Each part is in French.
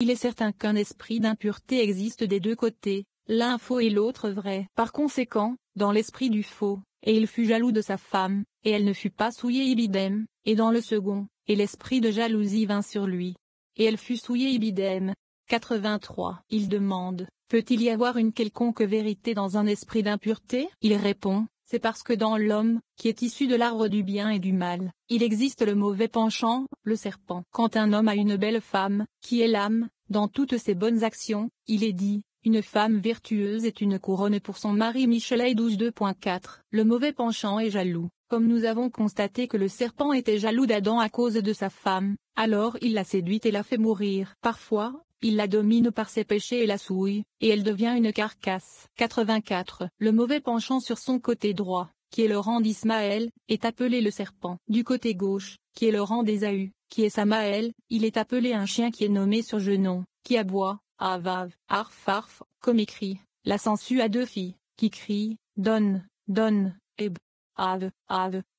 Il est certain qu'un esprit d'impureté existe des deux côtés, l'un faux et l'autre vrai. Par conséquent, dans l'esprit du faux, et il fut jaloux de sa femme, et elle ne fut pas souillée ibidem, et dans le second, et l'esprit de jalousie vint sur lui. Et elle fut souillée ibidem. 83. Il demande, peut-il y avoir une quelconque vérité dans un esprit d'impureté? Il répond, c'est parce que dans l'homme, qui est issu de l'arbre du bien et du mal, il existe le mauvais penchant, le serpent. Quand un homme a une belle femme, qui est l'âme, dans toutes ses bonnes actions, il est dit, une femme vertueuse est une couronne pour son mari. Michelet 12.2.4. Le mauvais penchant est jaloux. Comme nous avons constaté que le serpent était jaloux d'Adam à cause de sa femme, alors il l'a séduite et l'a fait mourir. Parfois, il la domine par ses péchés et la souille, et elle devient une carcasse. 84. Le mauvais penchant sur son côté droit, qui est le rang d'Ismaël, est appelé le serpent. Du côté gauche, qui est le rang d'Ésaü, qui est Samaël, il est appelé un chien qui est nommé sur Genon, qui aboie, avav, arf, comme écrit, la sangsue a deux filles, qui crient, donne, eb. Ave,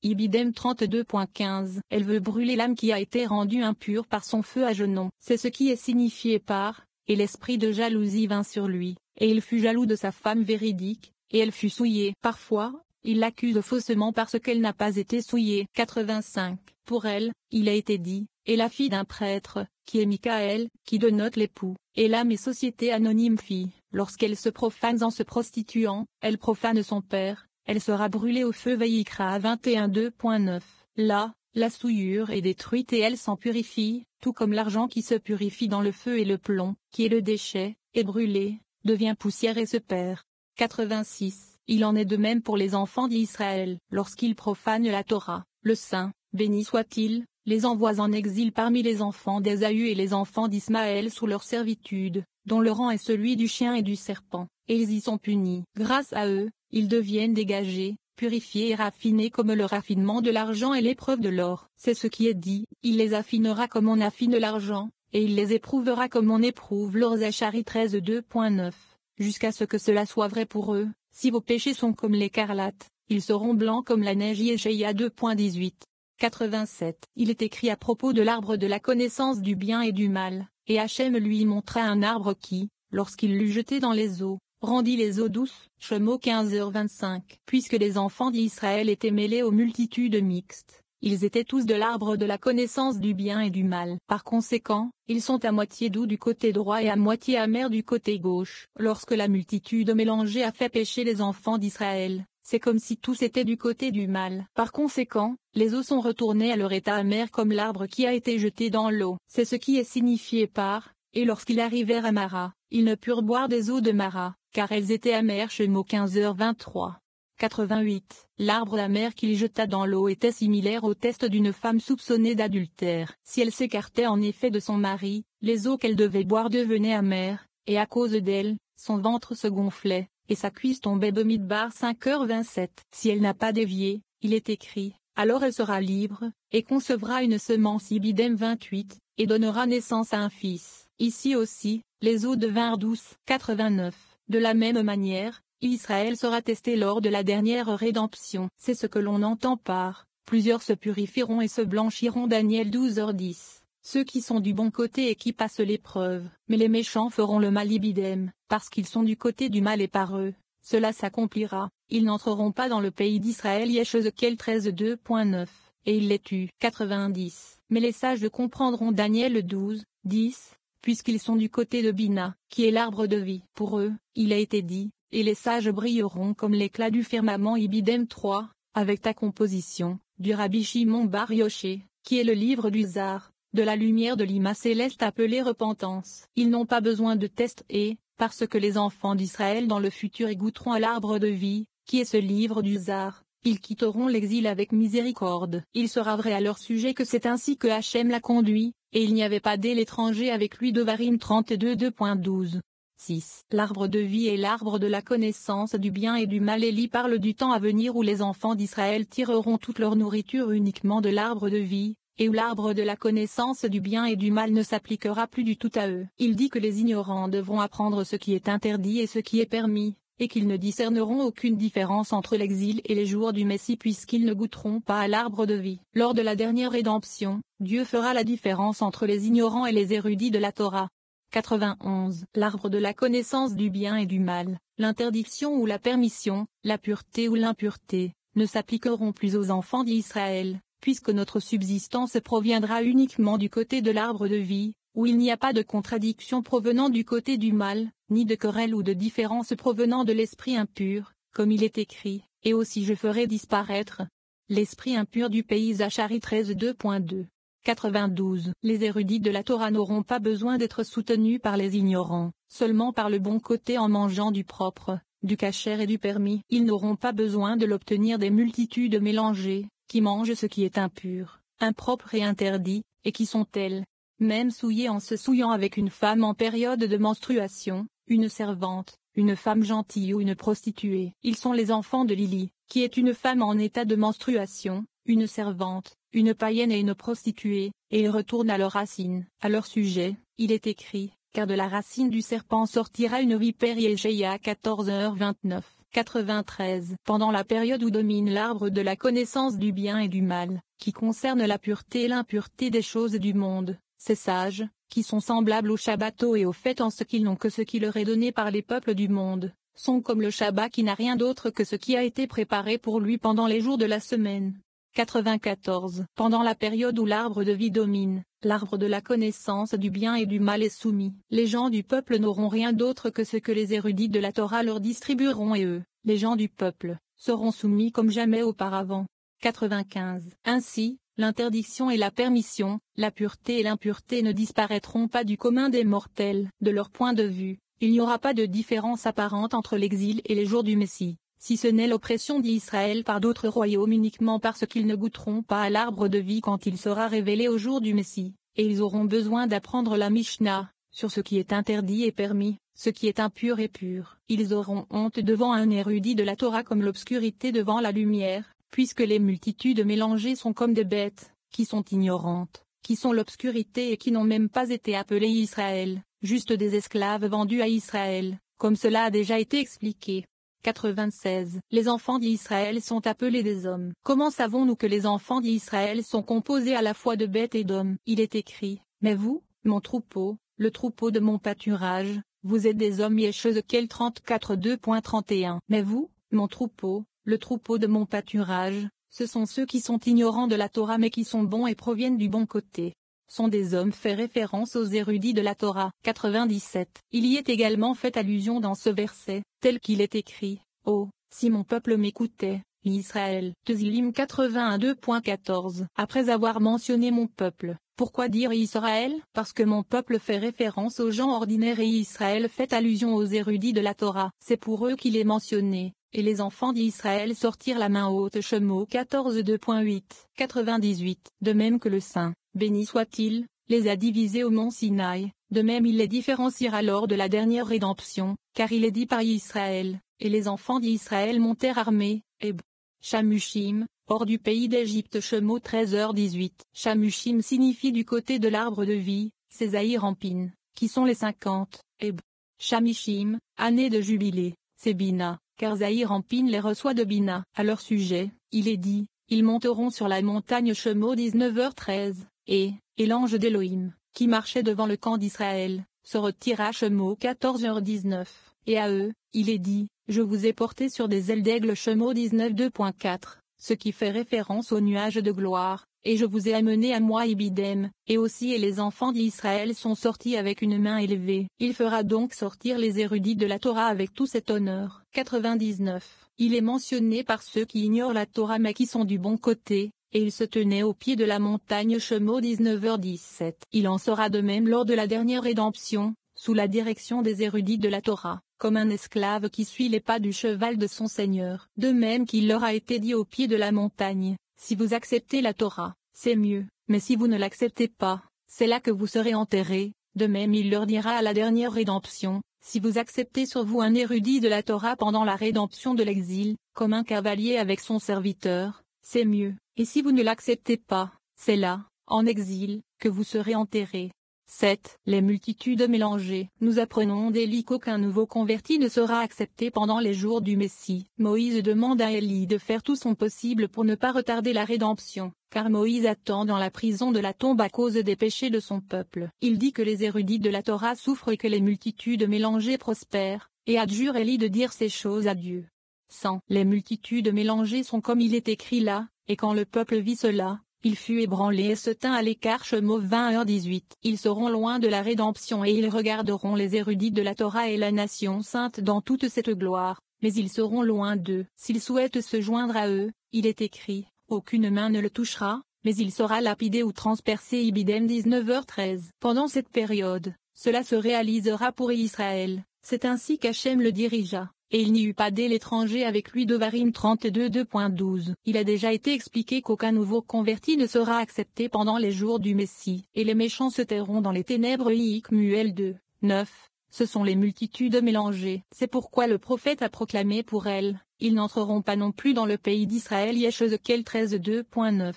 ibidem 32.15. Elle veut brûler l'âme qui a été rendue impure par son feu à Genon. C'est ce qui est signifié par, et l'esprit de jalousie vint sur lui, et il fut jaloux de sa femme véridique, et elle fut souillée. Parfois, il l'accuse faussement parce qu'elle n'a pas été souillée. 85. Pour elle, il a été dit, et la fille d'un prêtre, qui est Michaël, qui dénote l'époux, et l'âme est société anonyme fille. Lorsqu'elle se profane en se prostituant, elle profane son père. Elle sera brûlée au feu. Vaïkra 21.2.9. Là, la souillure est détruite et elle s'en purifie, tout comme l'argent qui se purifie dans le feu et le plomb, qui est le déchet, est brûlé, devient poussière et se perd. 86. Il en est de même pour les enfants d'Israël. Lorsqu'ils profanent la Torah, le Saint, béni soit-il, les envoie en exil parmi les enfants d'Ésaü et les enfants d'Ismaël sous leur servitude, dont le rang est celui du chien et du serpent, et ils y sont punis. Grâce à eux, ils deviennent dégagés, purifiés et raffinés comme le raffinement de l'argent et l'épreuve de l'or. C'est ce qui est dit, il les affinera comme on affine l'argent, et il les éprouvera comme on éprouve l'or. Zacharie 13.2.9. Jusqu'à ce que cela soit vrai pour eux, si vos péchés sont comme l'écarlate, ils seront blancs comme la neige. Yeshaïa 2.18. 87. Il est écrit à propos de l'arbre de la connaissance du bien et du mal, et Hachem lui montra un arbre qui, lorsqu'il l'eut jeté dans les eaux, rendit les eaux douces. Shemo 15h25. Puisque les enfants d'Israël étaient mêlés aux multitudes mixtes, ils étaient tous de l'arbre de la connaissance du bien et du mal. Par conséquent, ils sont à moitié doux du côté droit et à moitié amers du côté gauche. Lorsque la multitude mélangée a fait pécher les enfants d'Israël, c'est comme si tous étaient du côté du mal. Par conséquent, les eaux sont retournées à leur état amer comme l'arbre qui a été jeté dans l'eau. C'est ce qui est signifié par, et lorsqu'ils arrivèrent à Mara, ils ne purent boire des eaux de Mara, car elles étaient amères. Shemo 15h23. 88. L'arbre amer qu'il jeta dans l'eau était similaire au test d'une femme soupçonnée d'adultère. Si elle s'écartait en effet de son mari, les eaux qu'elle devait boire devenaient amères, et à cause d'elle, son ventre se gonflait, et sa cuisse tombait. Bamidbar 5h27. Si elle n'a pas dévié, il est écrit, alors elle sera libre, et concevra une semence. Ibidem 28, et donnera naissance à un fils. Ici aussi, les eaux devinrent douces. 89. De la même manière, Israël sera testé lors de la dernière rédemption. C'est ce que l'on entend par, plusieurs se purifieront et se blanchiront. Daniel 12h10. Ceux qui sont du bon côté et qui passent l'épreuve, mais les méchants feront le mal. Ibidem, parce qu'ils sont du côté du mal et par eux, cela s'accomplira, ils n'entreront pas dans le pays d'Israël. Yeshézéchiel 13.2.9, et ils les tuent. 90. Mais les sages comprendront. Daniel 12.10, puisqu'ils sont du côté de Bina, qui est l'arbre de vie. Pour eux, il a été dit, et les sages brilleront comme l'éclat du firmament. Ibidem 3, avec ta composition, du Rabbi Shimon Bar Yoché, qui est le livre du Zar, de la lumière de l'Ima céleste appelée repentance. Ils n'ont pas besoin de test et, parce que les enfants d'Israël dans le futur goûteront à l'arbre de vie, qui est ce livre du Zar, ils quitteront l'exil avec miséricorde. Il sera vrai à leur sujet que c'est ainsi que Hachem l'a conduit, et il n'y avait pas dès l'étranger avec lui. Devarim 32.2.12. 6. L'arbre de vie est l'arbre de la connaissance du bien et du mal. Élie parle du temps à venir où les enfants d'Israël tireront toute leur nourriture uniquement de l'arbre de vie, et où l'arbre de la connaissance du bien et du mal ne s'appliquera plus du tout à eux. Il dit que les ignorants devront apprendre ce qui est interdit et ce qui est permis, et qu'ils ne discerneront aucune différence entre l'exil et les jours du Messie puisqu'ils ne goûteront pas à l'arbre de vie. Lors de la dernière rédemption, Dieu fera la différence entre les ignorants et les érudits de la Torah. 91. L'arbre de la connaissance du bien et du mal, l'interdiction ou la permission, la pureté ou l'impureté, ne s'appliqueront plus aux enfants d'Israël, puisque notre subsistance proviendra uniquement du côté de l'arbre de vie, où il n'y a pas de contradiction provenant du côté du mal, ni de querelle ou de différence provenant de l'esprit impur, comme il est écrit, et aussi je ferai disparaître l'esprit impur du pays. Zacharie 13:2.2. 92. Les érudits de la Torah n'auront pas besoin d'être soutenus par les ignorants, seulement par le bon côté en mangeant du propre, du kasher et du permis. Ils n'auront pas besoin de l'obtenir des multitudes mélangées, qui mangent ce qui est impur, impropre et interdit, et qui sont telles, même souillées en se souillant avec une femme en période de menstruation, une servante, une femme gentille ou une prostituée. Ils sont les enfants de Lili, qui est une femme en état de menstruation, une servante, une païenne et une prostituée, et ils retournent à leurs racines. À leur sujet, il est écrit, car de la racine du serpent sortira une vipère. Yeshaïa 14h29. 93. Pendant la période où domine l'arbre de la connaissance du bien et du mal, qui concerne la pureté et l'impureté des choses du monde, ces sages, qui sont semblables au Shabbatot et au fait en ce qu'ils n'ont que ce qui leur est donné par les peuples du monde, sont comme le Shabbat qui n'a rien d'autre que ce qui a été préparé pour lui pendant les jours de la semaine. 94. Pendant la période où l'arbre de vie domine, l'arbre de la connaissance du bien et du mal est soumis. Les gens du peuple n'auront rien d'autre que ce que les érudits de la Torah leur distribueront et eux, les gens du peuple, seront soumis comme jamais auparavant. 95. Ainsi, l'interdiction et la permission, la pureté et l'impureté ne disparaîtront pas du commun des mortels. De leur point de vue, il n'y aura pas de différence apparente entre l'exil et les jours du Messie, si ce n'est l'oppression d'Israël par d'autres royaumes uniquement parce qu'ils ne goûteront pas à l'arbre de vie quand il sera révélé au jour du Messie, et ils auront besoin d'apprendre la Mishnah, sur ce qui est interdit et permis, ce qui est impur et pur. Ils auront honte devant un érudit de la Torah comme l'obscurité devant la lumière, puisque les multitudes mélangées sont comme des bêtes, qui sont ignorantes, qui sont l'obscurité et qui n'ont même pas été appelées Israël, juste des esclaves vendus à Israël, comme cela a déjà été expliqué. 96. Les enfants d'Israël sont appelés des hommes. Comment savons-nous que les enfants d'Israël sont composés à la fois de bêtes et d'hommes? Il est écrit, mais vous, mon troupeau, le troupeau de mon pâturage, vous êtes des hommes. Yeshézéchiel 34:2.31. Mais vous, mon troupeau, le troupeau de mon pâturage, ce sont ceux qui sont ignorants de la Torah mais qui sont bons et proviennent du bon côté. Sont des hommes fait référence aux érudits de la Torah. 97. Il y est également fait allusion dans ce verset, tel qu'il est écrit, « Oh, si mon peuple m'écoutait, Israël » Tezillim 81:2.14. Après avoir mentionné mon peuple, pourquoi dire Israël? Parce que mon peuple fait référence aux gens ordinaires et Israël fait allusion aux érudits de la Torah. C'est pour eux qu'il est mentionné. Et les enfants d'Israël sortirent la main haute. Shemot 14:2.8. 98. De même que le Saint, béni soit-il, les a divisés au mont Sinaï, de même il les différenciera lors de la dernière rédemption, car il est dit par Israël, et les enfants d'Israël montèrent armés, et Shamushim, hors du pays d'Égypte. Shemot 13h18. Shamushim signifie du côté de l'arbre de vie, c'est Zahir-Ampin, qui sont les 50, et Shamishim, année de jubilé, c'est Bina, car Zahir-Ampin les reçoit de Bina. À leur sujet, il est dit, ils monteront sur la montagne. Shemot 19h13, et l'ange d'Élohim, qui marchait devant le camp d'Israël, se retira. Shemot 14h19, et à eux, il est dit, je vous ai porté sur des ailes d'aigle. Shemot 19:2.4, ce qui fait référence au nuage de gloire, et je vous ai amené à moi. Ibidem, et aussi et les enfants d'Israël sont sortis avec une main élevée. Il fera donc sortir les érudits de la Torah avec tout cet honneur. 99. Il est mentionné par ceux qui ignorent la Torah mais qui sont du bon côté, et il se tenait au pied de la montagne. Shemot 19h17. Il en sera de même lors de la dernière rédemption, sous la direction des érudits de la Torah, comme un esclave qui suit les pas du cheval de son Seigneur. De même qu'il leur a été dit au pied de la montagne, si vous acceptez la Torah, c'est mieux, mais si vous ne l'acceptez pas, c'est là que vous serez enterrés. De même il leur dira à la dernière rédemption, si vous acceptez sur vous un érudit de la Torah pendant la rédemption de l'exil, comme un cavalier avec son serviteur, c'est mieux, et si vous ne l'acceptez pas, c'est là, en exil, que vous serez enterrés. 7. Les multitudes mélangées. Nous apprenons d'Élie qu'aucun nouveau converti ne sera accepté pendant les jours du Messie. Moïse demande à Élie de faire tout son possible pour ne pas retarder la rédemption, car Moïse attend dans la prison de la tombe à cause des péchés de son peuple. Il dit que les érudits de la Torah souffrent et que les multitudes mélangées prospèrent, et adjure Élie de dire ces choses à Dieu. 100. Les multitudes mélangées sont comme il est écrit là, et quand le peuple vit cela, il fut ébranlé et se tint à l'écart. Shemot 20h18. Ils seront loin de la rédemption et ils regarderont les érudits de la Torah et la nation sainte dans toute cette gloire, mais ils seront loin d'eux. S'ils souhaitent se joindre à eux, il est écrit, aucune main ne le touchera, mais il sera lapidé ou transpercé. Ibidem 19h13. Pendant cette période, cela se réalisera pour Israël. C'est ainsi qu'Hachem le dirigea. Et il n'y eut pas d'étranger avec lui. Devarim 32:2.12. Il a déjà été expliqué qu'aucun nouveau converti ne sera accepté pendant les jours du Messie, et les méchants se tairont dans les ténèbres. Muel 2:9. Ce sont les multitudes mélangées. C'est pourquoi le prophète a proclamé pour elles, ils n'entreront pas non plus dans le pays d'Israël. Yeshézéchiel 13:2.9.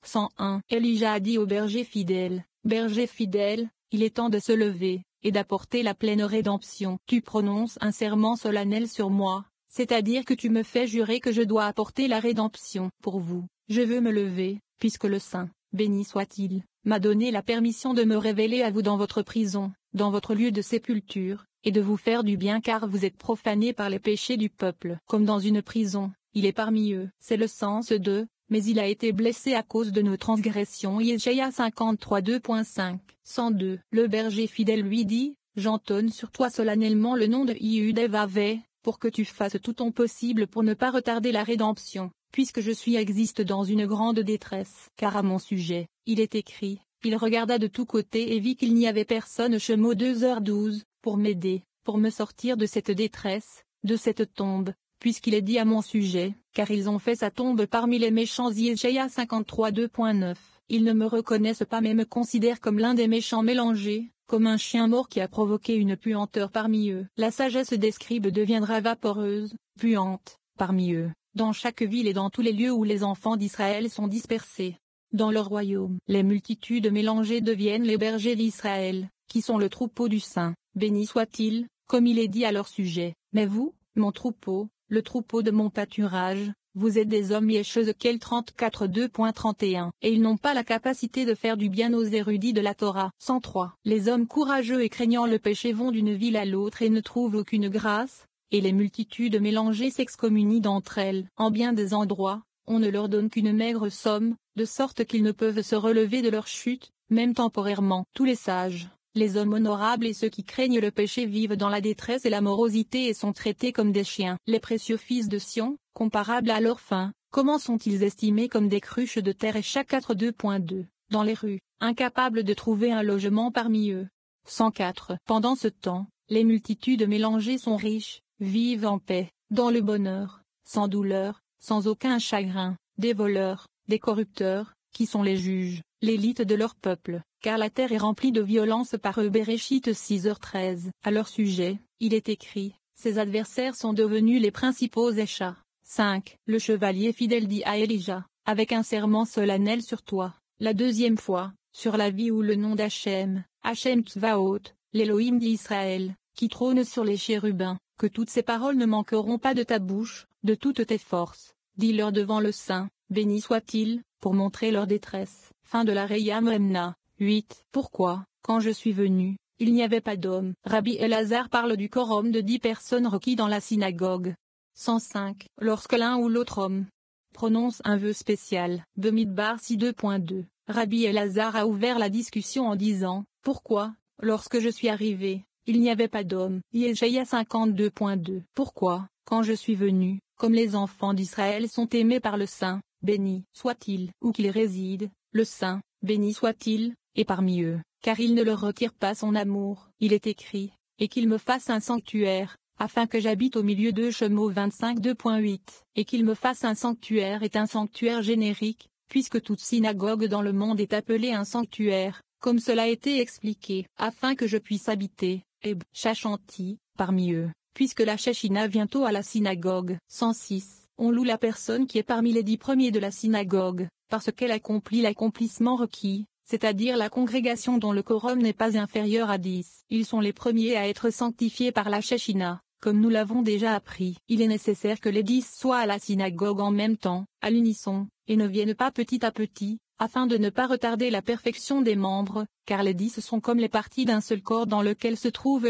101. Elijah a dit au berger fidèle, berger fidèle, il est temps de se lever et d'apporter la pleine rédemption. Tu prononces un serment solennel sur moi, c'est-à-dire que tu me fais jurer que je dois apporter la rédemption. Pour vous, je veux me lever, puisque le Saint, béni soit-il, m'a donné la permission de me révéler à vous dans votre prison, dans votre lieu de sépulture, et de vous faire du bien car vous êtes profanés par les péchés du peuple. Comme dans une prison, il est parmi eux. C'est le sens de mais il a été blessé à cause de nos transgressions. Yeshaïa 53:2.5. 102. Le berger fidèle lui dit, j'entonne sur toi solennellement le nom de Yudevave, pour que tu fasses tout ton possible pour ne pas retarder la rédemption, puisque existe dans une grande détresse. Car à mon sujet, il est écrit, il regarda de tous côtés et vit qu'il n'y avait personne. Shemot 2h12, pour m'aider, pour me sortir de cette détresse, de cette tombe. Puisqu'il est dit à mon sujet, car ils ont fait sa tombe parmi les méchants. Yeshaïa 53:2.9. Ils ne me reconnaissent pas mais me considèrent comme l'un des méchants mélangés, comme un chien mort qui a provoqué une puanteur parmi eux. La sagesse des scribes deviendra vaporeuse, puante, parmi eux, dans chaque ville et dans tous les lieux où les enfants d'Israël sont dispersés. Dans leur royaume, les multitudes mélangées deviennent les bergers d'Israël, qui sont le troupeau du Saint, béni soit-il, comme il est dit à leur sujet. Mais vous, mon troupeau, le troupeau de mon pâturage, vous êtes des hommes. Yeshézéchiel 34:2.31. Et ils n'ont pas la capacité de faire du bien aux érudits de la Torah. 103. Les hommes courageux et craignant le péché vont d'une ville à l'autre et ne trouvent aucune grâce, et les multitudes mélangées s'excommunient d'entre elles. En bien des endroits, on ne leur donne qu'une maigre somme, de sorte qu'ils ne peuvent se relever de leur chute, même temporairement. Tous les sages, les hommes honorables et ceux qui craignent le péché vivent dans la détresse et la morosité et sont traités comme des chiens. Les précieux fils de Sion, comparables à leur fin, comment sont-ils estimés comme des cruches de terre? Écha 4:2.2. Dans les rues, incapables de trouver un logement parmi eux. 104. Pendant ce temps, les multitudes mélangées sont riches, vivent en paix, dans le bonheur, sans douleur, sans aucun chagrin, des voleurs, des corrupteurs, qui sont les juges, l'élite de leur peuple, car la terre est remplie de violence par eux. Béréchit 6h13. À leur sujet, il est écrit, ses adversaires sont devenus les principaux échats. 5. Le chevalier fidèle dit à Elijah, avec un serment solennel sur toi, la deuxième fois, sur la vie ou le nom d'Hachem, Hachem Tsvaot, l'Élohim d'Israël, qui trône sur les chérubins, que toutes ces paroles ne manqueront pas de ta bouche, de toutes tes forces, dis-leur devant le Saint, béni soit-il, pour montrer leur détresse. Fin de la Reyam Remna. 8. Pourquoi, quand je suis venu, il n'y avait pas d'homme? Rabbi Elazar parle du quorum de 10 personnes requis dans la synagogue. 105. Lorsque l'un ou l'autre homme prononce un vœu spécial. Bemidbar 6:2.2. Rabbi Elazar a ouvert la discussion en disant, pourquoi, lorsque je suis arrivé, il n'y avait pas d'homme? Yeshaïa 52:2. Pourquoi, quand je suis venu, comme les enfants d'Israël sont aimés par le Saint, béni soit-il, où qu'il réside, le Saint, béni soit-il, est parmi eux, car il ne leur retire pas son amour. Il est écrit, et qu'il me fasse un sanctuaire, afin que j'habite au milieu d'eux. Shemot 25:2.8. Et qu'il me fasse un sanctuaire est un sanctuaire générique, puisque toute synagogue dans le monde est appelée un sanctuaire, comme cela a été expliqué, afin que je puisse habiter, Shachanti, parmi eux, puisque la Shechina vient tôt à la synagogue. 106. On loue la personne qui est parmi les 10 premiers de la synagogue, parce qu'elle accomplit l'accomplissement requis, c'est-à-dire la congrégation dont le quorum n'est pas inférieur à 10. Ils sont les premiers à être sanctifiés par la Shekhinah, comme nous l'avons déjà appris. Il est nécessaire que les 10 soient à la synagogue en même temps, à l'unisson, et ne viennent pas petit à petit, afin de ne pas retarder la perfection des membres, car les 10 sont comme les parties d'un seul corps dans lequel se trouve